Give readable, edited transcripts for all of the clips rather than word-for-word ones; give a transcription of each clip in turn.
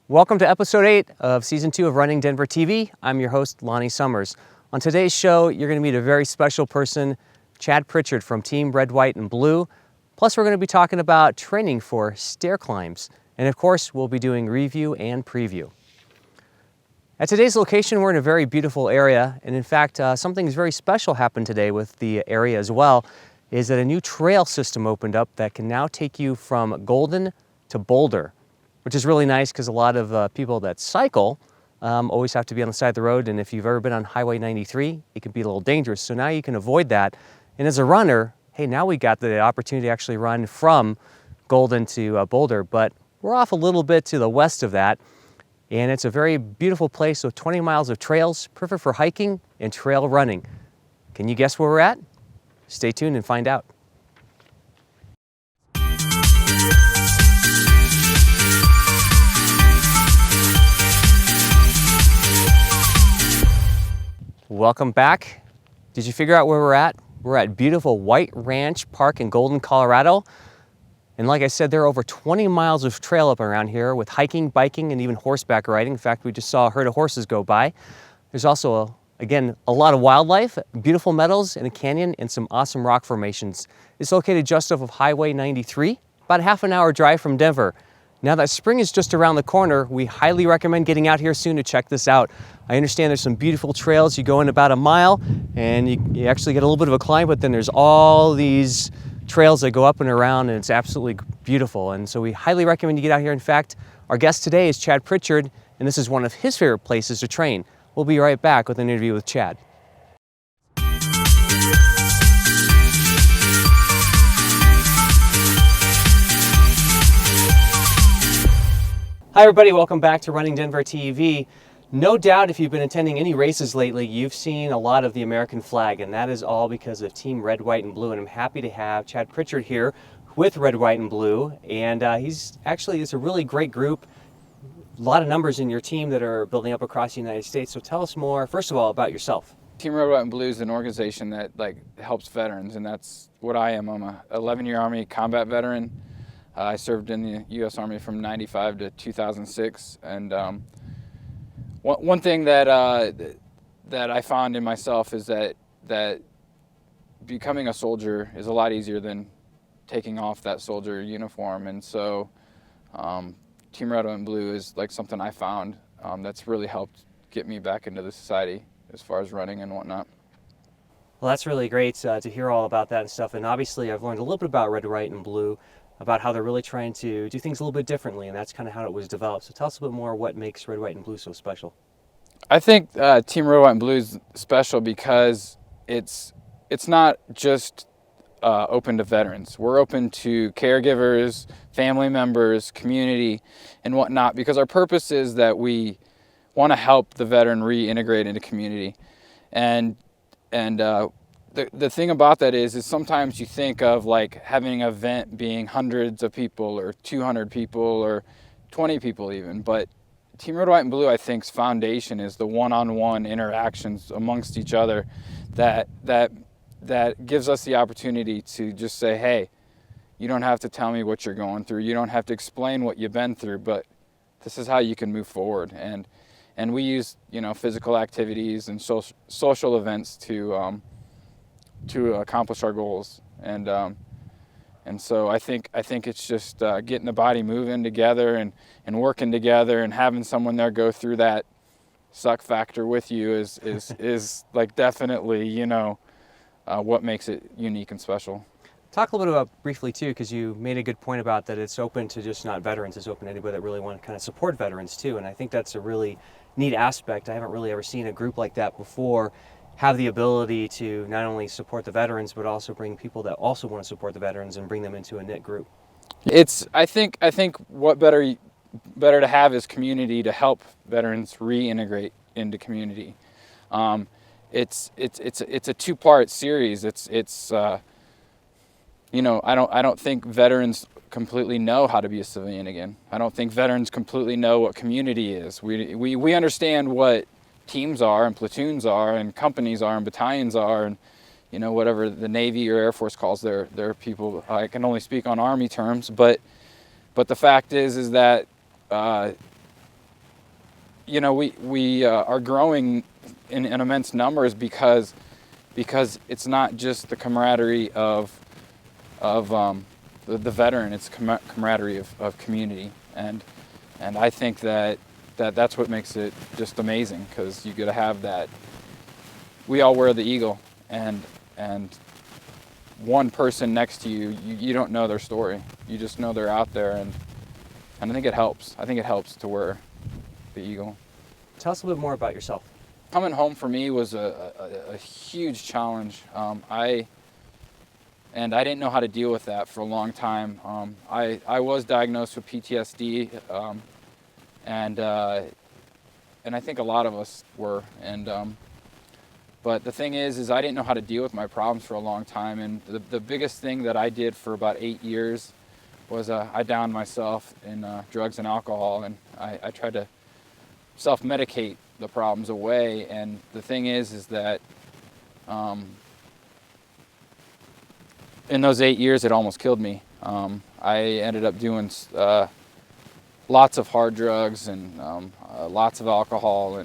Welcome to episode 8 of season 2 of Running Denver TV. I'm your host, Lonnie Summers. On today's show, you're going to meet a very special person, Chad Pritchard from Team Red, White, and Blue. Plus, we're going to be talking about training for stair climbs. And of course, we'll be doing review and preview. At today's location, we're in a very beautiful area. And in fact, something very special happened today with the area as well, is that a new trail system opened up that can now take you from Golden to Boulder, which is really nice because a lot of people that cycle always have to be on the side of the road. And if you've ever been on Highway 93, it can be a little dangerous. So now you can avoid that. And as a runner, hey, now we got the opportunity to actually run from Golden to Boulder, but we're off a little bit to the west of that. And it's a very beautiful place with 20 miles of trails, perfect for hiking and trail running. Can you guess where we're at? Stay tuned and find out. Welcome back. Did you figure out where we're at? We're at beautiful White Ranch Park in Golden, Colorado. And like I said, there are over 20 miles of trail up around here with hiking, biking, and even horseback riding. In fact, we just saw a herd of horses go by. There's also, again, a lot of wildlife, beautiful meadows and a canyon and some awesome rock formations. It's located just off of Highway 93, about a half an hour drive from Denver. Now that spring is just around the corner, we highly recommend getting out here soon to check this out. I understand there's some beautiful trails. You go in about a mile and you actually get a little bit of a climb, but then there's all these trails that go up and around, and it's absolutely beautiful. And so we highly recommend you get out here. In fact, our guest today is Chad Pritchard, and this is one of his favorite places to train. We'll be right back with an interview with Chad. Hi everybody, welcome back to Running Denver TV. No doubt if you've been attending any races lately, you've seen a lot of the American flag, and that is all because of Team Red, White, and Blue. And I'm happy to have Chad Pritchard here with Red, White, and Blue. And it's a really great group. A lot of numbers in your team that are building up across the United States. So tell us more, first of all, about yourself. Team Red, White, and Blue is an organization that helps veterans, and that's what I am. I'm a 11-year Army combat veteran. I served in the U.S. Army from 95 to 2006, and one thing that I found in myself is that becoming a soldier is a lot easier than taking off that soldier uniform, and so Team Red, White, and Blue is something I found that's really helped get me back into the society as far as running and whatnot. Well, that's really great to hear all about that and stuff, and obviously I've learned a little bit about Red, White, and Blue, about how they're really trying to do things a little bit differently, and that's kind of how it was developed. So tell us a bit more what makes Red, White, and Blue so special. I think Team Red, White, and Blue is special because it's not just open to veterans. We're open to caregivers, family members, community, and whatnot, because our purpose is that we want to help the veteran reintegrate into community. And the thing about that is sometimes you think of having an event being hundreds of people or 200 people or 20 people even, but Team Red, White, and Blue, I think's foundation is the one-on-one interactions amongst each other that gives us the opportunity to just say, hey, you don't have to tell me what you're going through, you don't have to explain what you've been through, but this is how you can move forward. And we use physical activities and social events to accomplish our goals, and so I think it's just getting the body moving together and working together and having someone there go through that suck factor with you is definitely what makes it unique and special. Talk a little bit about briefly too, because you made a good point about that it's open to just not veterans, it's open to anybody that really want to kind of support veterans too, and I think that's a really neat aspect. I haven't really ever seen a group like that before have the ability to not only support the veterans, but also bring people that also want to support the veterans and bring them into a knit group. I think what better to have is community to help veterans reintegrate into community. It's a two-part series. I don't think veterans completely know how to be a civilian again. I don't think veterans completely know what community is. We understand what teams are and platoons are and companies are and battalions are and whatever the Navy or Air Force calls their people. I can only speak on Army terms, but the fact is that we are growing in immense numbers because it's not just the camaraderie of the veteran, it's camaraderie of community, and I think that's what makes it just amazing, because you get to have that. We all wear the eagle, and one person next to you don't know their story. You just know they're out there, and I think it helps. I think it helps to wear the eagle. Tell us a little bit more about yourself. Coming home for me was a huge challenge. I didn't know how to deal with that for a long time. I was diagnosed with PTSD, and I think a lot of us were. But the thing is I didn't know how to deal with my problems for a long time. And the biggest thing that I did for about 8 years was I downed myself in drugs and alcohol, and I tried to self-medicate the problems away. And the thing is that in those 8 years, it almost killed me. I ended up doing lots of hard drugs and lots of alcohol,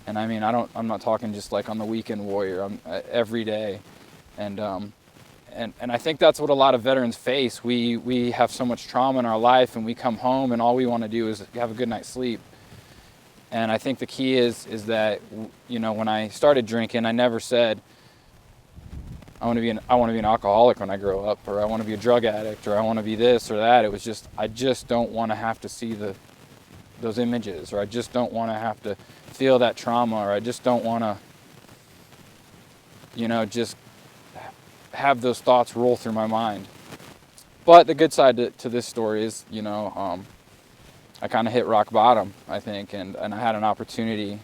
and I mean, I'm not talking just like on the weekend warrior. I'm every day, and I think that's what a lot of veterans face. We have so much trauma in our life, and we come home, and all we want to do is have a good night's sleep. And I think the key is that, when I started drinking, I never said I want to be an alcoholic when I grow up, or I want to be a drug addict, or I want to be this or that. It was just, I just don't want to have to see those images, or I just don't want to have to feel that trauma, or I just don't want to, just have those thoughts roll through my mind. But the good side to this story is, I kind of hit rock bottom, I think, and I had an opportunity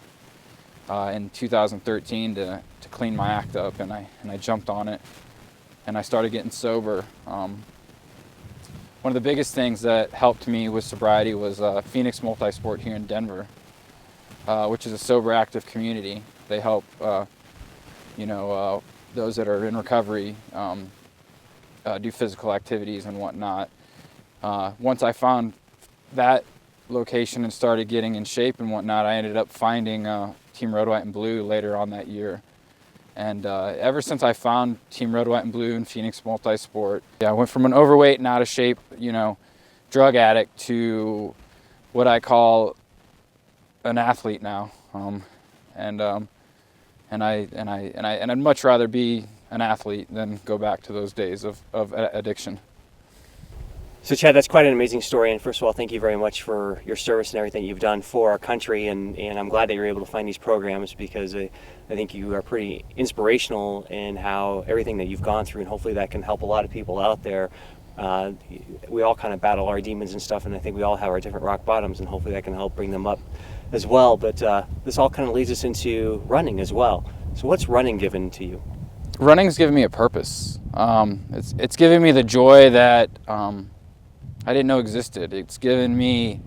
in 2013 to clean my act up, and I jumped on it, and I started getting sober. One of the biggest things that helped me with sobriety was Phoenix Multisport here in Denver, which is a sober active community. They help those that are in recovery do physical activities and whatnot. Once I found that location and started getting in shape and whatnot, I ended up finding Team Red, White, and Blue later on that year. And ever since I found Team Red, White, and Blue and Phoenix Multisport, I went from an overweight and out of shape, drug addict to what I call an athlete now. And I'd much rather be an athlete than go back to those days of addiction. So Chad, that's quite an amazing story, and first of all, thank you very much for your service and everything you've done for our country, and I'm glad that you're able to find these programs, because I think you are pretty inspirational in how everything that you've gone through, and hopefully that can help a lot of people out there. We all kind of battle our demons and stuff, and I think we all have our different rock bottoms, and hopefully that can help bring them up as well. But this all kind of leads us into running as well. So what's running given to you? Running's given me a purpose. It's given me the joy that I didn't know existed. It's given me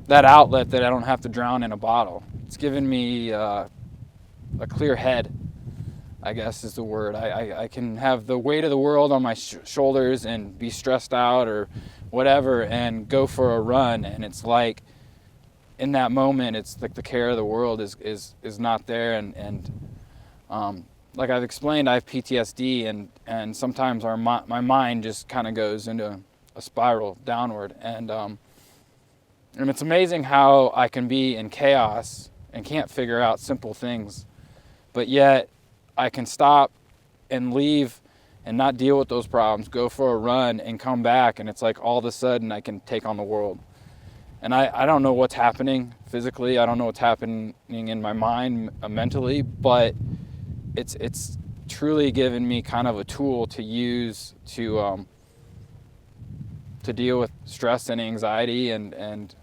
that outlet that I don't have to drown in a bottle. It's given me a clear head, I guess is the word. I can have the weight of the world on my shoulders and be stressed out or whatever and go for a run, and it's like in that moment it's like the care of the world is not there, and like I've explained, I have PTSD, and sometimes my mind just kind of goes into a spiral downward, and it's amazing how I can be in chaos and can't figure out simple things, but yet I can stop and leave and not deal with those problems, go for a run and come back, and it's like all of a sudden I can take on the world. And I don't know what's happening physically, I don't know what's happening in my mind mentally, but it's truly given me kind of a tool to use to deal with stress and anxiety, and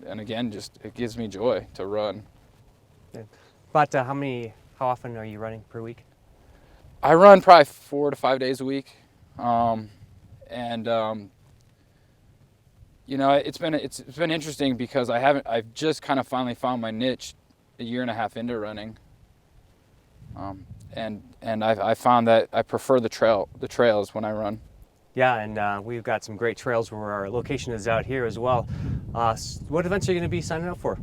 again, just it gives me joy to run. Yeah. But how often are you running per week? I run probably 4 to 5 days a week, it's been interesting because I've just kind of finally found my niche a year and a half into running, and I found that I prefer the trails when I run. Yeah, and we've got some great trails where our location is out here as well. What events are you going to be signing up for?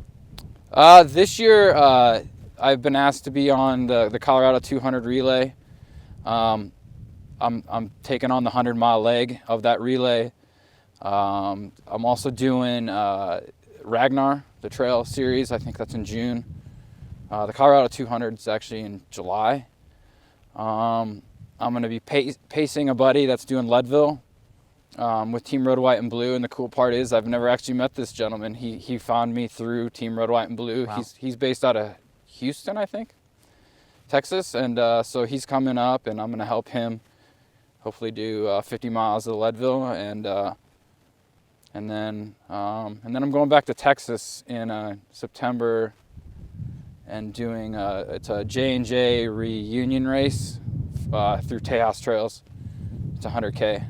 This year, I've been asked to be on the Colorado 200 relay. I'm taking on the 100-mile leg of that relay. I'm also doing Ragnar, the trail series. I think that's in June. The Colorado 200 is actually in July. I'm going to be pacing a buddy that's doing Leadville with Team Red, White, and Blue. And the cool part is I've never actually met this gentleman. He found me through Team Red, White, and Blue. Wow. He's based out of Houston, I think, Texas. And so he's coming up, and I'm going to help him hopefully do 50 miles of Leadville. And then I'm going back to Texas in September and doing it's a J&J reunion race through Tejas Trails. It's 100K.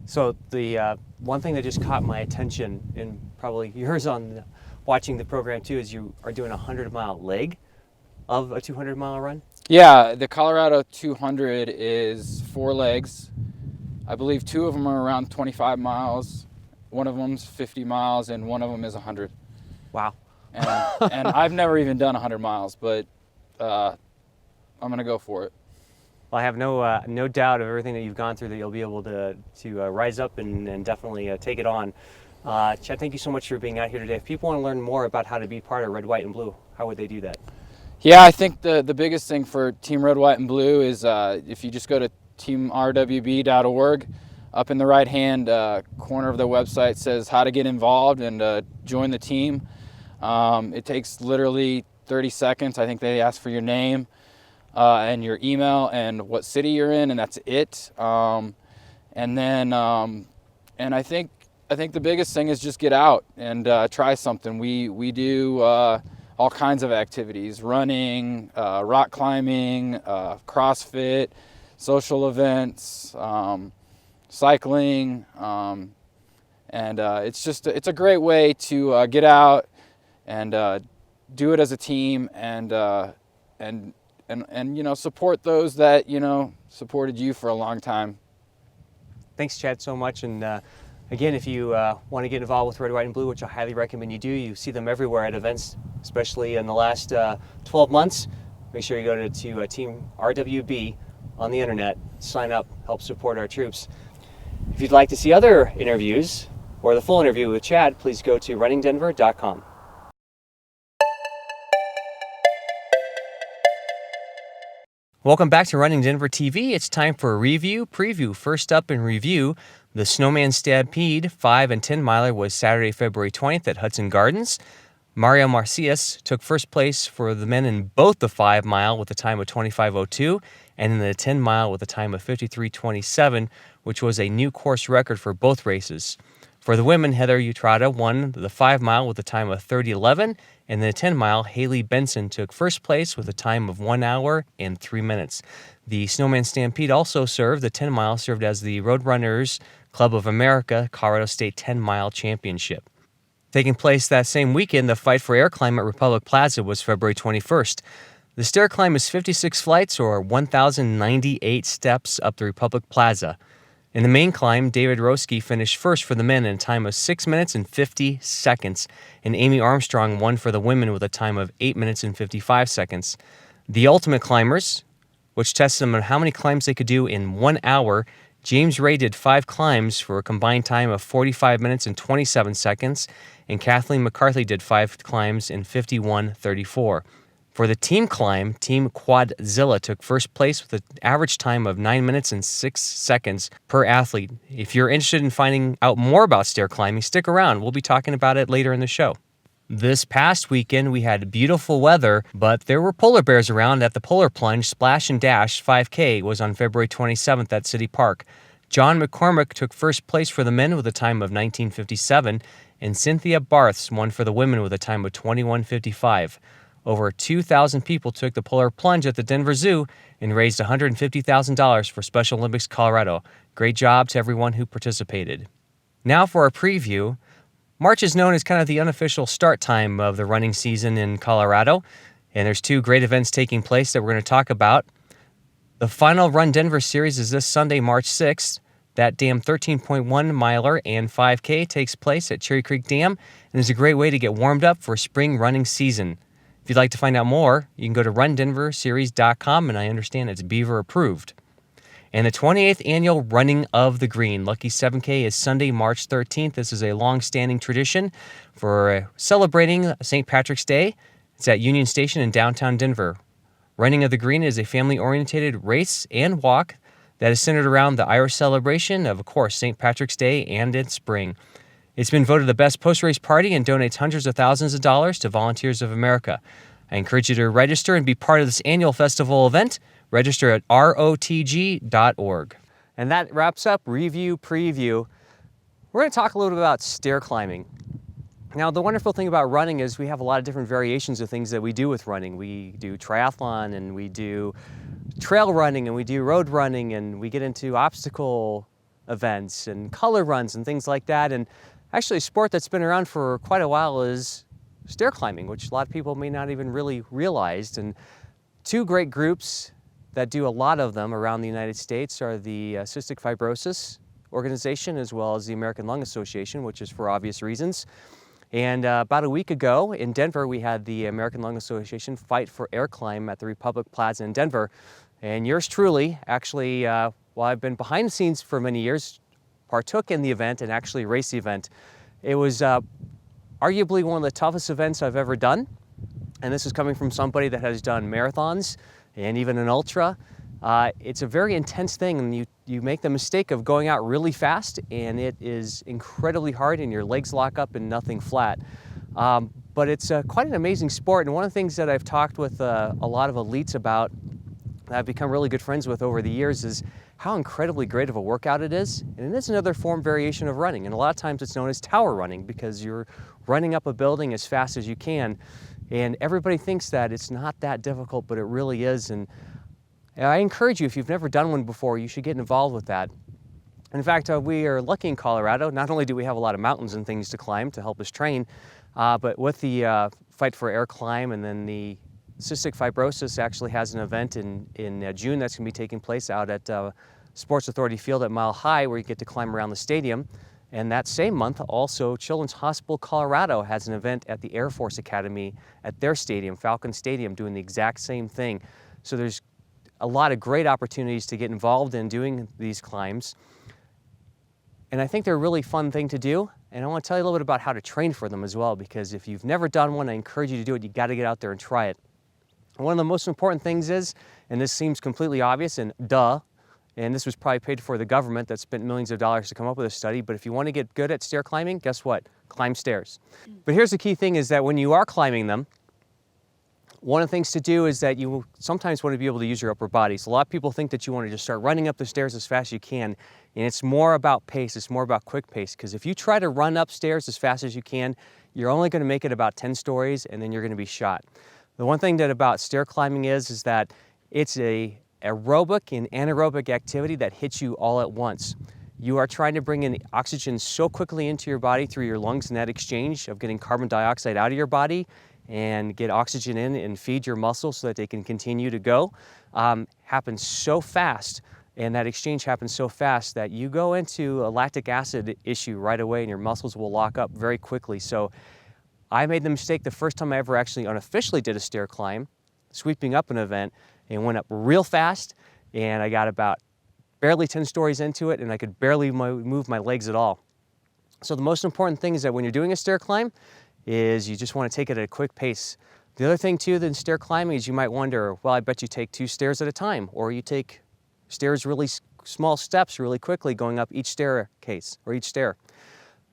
So the one thing that just caught my attention, and probably yours on watching the program too, is you are doing a 100-mile leg of a 200-mile run? Yeah, the Colorado 200 is 4 legs. I believe 2 of them are around 25 miles. One of them's 50 miles, and one of them is 100. Wow. And I've never even done 100 miles, but I'm going to go for it. Well, I have no doubt of everything that you've gone through that you'll be able to rise up and definitely take it on. Chad, thank you so much for being out here today. If people want to learn more about how to be part of Red, White, and Blue, how would they do that? Yeah, I think the biggest thing for Team Red, White, and Blue is if you just go to teamrwb.org, up in the right-hand corner of the website says how to get involved and join the team. It takes literally 30 seconds. I think they ask for your name and your email and what city you're in, and that's it. And I think the biggest thing is just get out and try something. We do all kinds of activities: running, rock climbing, CrossFit, social events, cycling, and it's a great way to get out and do it as a team and support those that supported you for a long time. Thanks, Chad, so much. And again, if you want to get involved with Red, White, and Blue, which I highly recommend you do, you see them everywhere at events, especially in the last 12 months. Make sure you go to Team RWB on the internet, sign up, help support our troops. If you'd like to see other interviews or the full interview with Chad, please go to runningdenver.com. Welcome back to Running Denver TV. It's time for a preview. First up in review, the Snowman Stampede 5 and 10 miler was Saturday, February 20th at Hudson Gardens. Mario Marcias took first place for the men in both the 5 mile with a time of 25:02 and in the 10 mile with a time of 53:27, which was a new course record for both races. For the women, Heather Utrata won the 5 mile with a time of 30:11, and in the 10 mile, Haley Benson took first place with a time of 1 hour and 3 minutes. The Snowman Stampede also served, the 10 mile served as the Roadrunners Club of America Colorado State 10 mile championship. Taking place that same weekend, the Fight for Air climb at Republic Plaza was February 21st. The stair climb is 56 flights or 1,098 steps up the Republic Plaza. In the main climb, David Roski finished first for the men in a time of 6 minutes and 50 seconds, and Amy Armstrong won for the women with a time of 8 minutes and 55 seconds. The Ultimate Climbers, which tested them on how many climbs they could do in 1 hour, James Ray did 5 climbs for a combined time of 45 minutes and 27 seconds, and Kathleen McCarthy did 5 climbs in 51:34. For the team climb, Team Quadzilla took first place with an average time of 9 minutes and 6 seconds per athlete. If you're interested in finding out more about stair climbing, stick around. We'll be talking about it later in the show. This past weekend, we had beautiful weather, but there were polar bears around at the Polar Plunge Splash and Dash 5K was on February 27th at City Park. John McCormick took first place for the men with a time of 19:57, and Cynthia Barths won for the women with a time of 21:55. Over 2,000 people took the Polar Plunge at the Denver Zoo and raised $150,000 for Special Olympics Colorado. Great job to everyone who participated. Now for our preview. March is known as kind of the unofficial start time of the running season in Colorado, and there's 2 great events taking place that we're going to talk about. The final Run Denver series is this Sunday, March 6th. That dam 13.1 miler and 5K takes place at Cherry Creek Dam and is a great way to get warmed up for spring running season. If you'd like to find out more, you can go to RunDenverSeries.com, and I understand it's Beaver approved. And the 28th annual Running of the Green Lucky 7K is Sunday, March 13th. This is a long-standing tradition for celebrating St. Patrick's Day. It's at Union Station in downtown Denver. Running of the Green is a family-oriented race and walk that is centered around the Irish celebration of course, St. Patrick's Day and its spring. It's been voted the best post-race party and donates hundreds of thousands of dollars to Volunteers of America. I encourage you to register and be part of this annual festival event. Register at rotg.org. And that wraps up Review Preview. We're going to talk a little bit about stair climbing. Now, the wonderful thing about running is we have a lot of different variations of things that we do with running. We do triathlon, and we do trail running, and we do road running, and we get into obstacle events and color runs and things like that. And actually, a sport that's been around for quite a while is stair climbing, which a lot of people may not even really realize. And two great groups that do a lot of them around the United States are the Cystic Fibrosis Organization as well as the American Lung Association, which is for obvious reasons. And about a week ago in Denver, we had the American Lung Association Fight for Air Climb at the Republic Plaza in Denver. And yours truly, actually, while I've been behind the scenes for many years, partook in the event and actually raced the event. It was arguably one of the toughest events I've ever done. And this is coming from somebody that has done marathons and even an ultra. It's a very intense thing, and you make the mistake of going out really fast, and it is incredibly hard, and your legs lock up and nothing flat. But it's quite an amazing sport, and one of the things that I've talked with a lot of elites about, that I've become really good friends with over the years, is how incredibly great of a workout it is. And it is another variation of running, and a lot of times it's known as tower running because you're running up a building as fast as you can. And everybody thinks that it's not that difficult, but it really is. And I encourage you, if you've never done one before, you should get involved with that. In fact, we are lucky in Colorado. Not only do we have a lot of mountains and things to climb to help us train, but with the Fight for Air Climb, and then the Cystic Fibrosis actually has an event in June that's going to be taking place out at Sports Authority Field at Mile High, where you get to climb around the stadium. And that same month, also, Children's Hospital Colorado has an event at the Air Force Academy at their stadium, Falcon Stadium, doing the exact same thing. So there's a lot of great opportunities to get involved in doing these climbs. And I think they're a really fun thing to do. And I want to tell you a little bit about how to train for them as well, because if you've never done one, I encourage you to do it. You got to get out there and try it. And one of the most important things is, and this seems completely obvious, and and this was probably paid for the government that spent millions of dollars to come up with a study, but if you want to get good at stair climbing, guess what? Climb stairs. But here's the key thing, is that when you are climbing them, one of the things to do is that you sometimes want to be able to use your upper body. So a lot of people think that you want to just start running up the stairs as fast as you can, and it's more about pace, it's more about quick pace, because if you try to run upstairs as fast as you can, you're only going to make it about 10 stories, and then you're going to be shot. The one thing that about stair climbing is that it's a aerobic and anaerobic activity that hits you all at once. You are trying to bring in oxygen so quickly into your body through your lungs, and that exchange of getting carbon dioxide out of your body and get oxygen in and feed your muscles so that they can continue to go, happens so fast, and that exchange happens so fast that you go into a lactic acid issue right away, and your muscles will lock up very quickly. So I made the mistake the first time I ever actually unofficially did a stair climb, sweeping up an event, and went up real fast, and I got about barely 10 stories into it, and I could barely move my legs at all. So the most important thing is that when you're doing a stair climb is you just want to take it at a quick pace. The other thing too than stair climbing is you might wonder, well, I bet you take 2 stairs at a time, or you take stairs really small steps really quickly going up each staircase or each stair.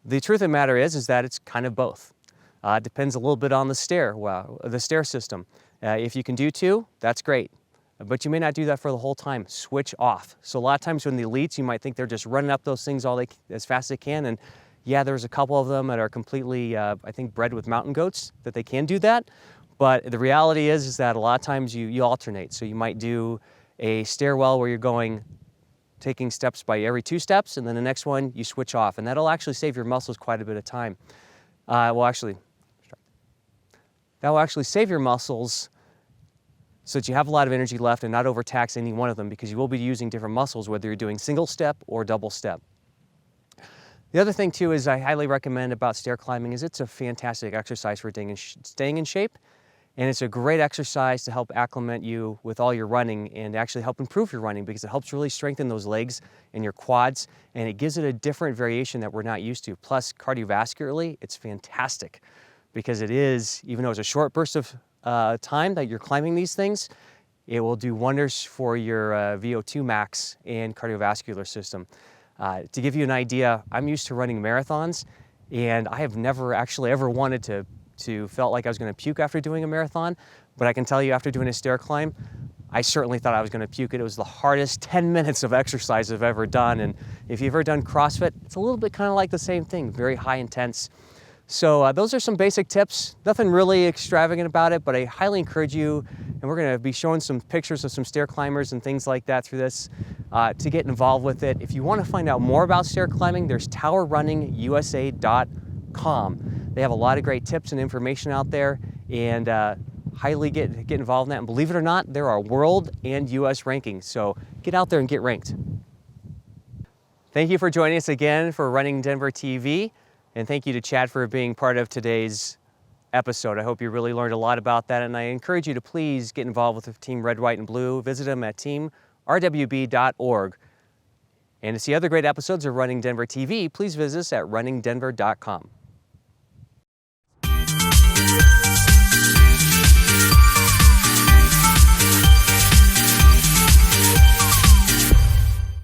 The truth of the matter is that it's kind of both. It depends a little bit on the stair system. If you can do 2, that's great. But you may not do that for the whole time. Switch off. So a lot of times when the elites, you might think they're just running up those things as fast as they can. And yeah, there's a couple of them that are completely, I think, bred with mountain goats that they can do that. But the reality is that a lot of times you alternate. So you might do a stairwell where you're taking steps by every 2 steps, and then the next one you switch off. And that'll actually save your muscles quite a bit of time. That will actually save your muscles so that you have a lot of energy left and not overtax any one of them, because you will be using different muscles whether you're doing single step or double step. The other thing too is I highly recommend about stair climbing is it's a fantastic exercise for staying in shape, and it's a great exercise to help acclimate you with all your running and actually help improve your running, because it helps really strengthen those legs and your quads, and it gives it a different variation that we're not used to. Plus, cardiovascularly, it's fantastic because it is, even though it's a short burst of time that you're climbing these things, it will do wonders for your VO2 max and cardiovascular system. To give you an idea, I'm used to running marathons, and I have never actually ever wanted to felt like I was going to puke after doing a marathon, but I can tell you after doing a stair climb, I certainly thought I was going to puke. It was the hardest 10 minutes of exercise I've ever done, and if you've ever done CrossFit, it's a little bit kind of like the same thing, very high intense. So those are some basic tips, nothing really extravagant about it, but I highly encourage you, and we're going to be showing some pictures of some stair climbers and things like that through this, to get involved with it. If you want to find out more about stair climbing, there's towerrunningusa.com. They have a lot of great tips and information out there, and highly get involved in that. And believe it or not, there are world and US rankings, so get out there and get ranked. Thank you for joining us again for Running Denver TV. And thank you to Chad for being part of today's episode. I hope you really learned a lot about that, and I encourage you to please get involved with the Team Red, White, and Blue. Visit them at teamrwb.org. And to see other great episodes of Running Denver TV, please visit us at runningdenver.com.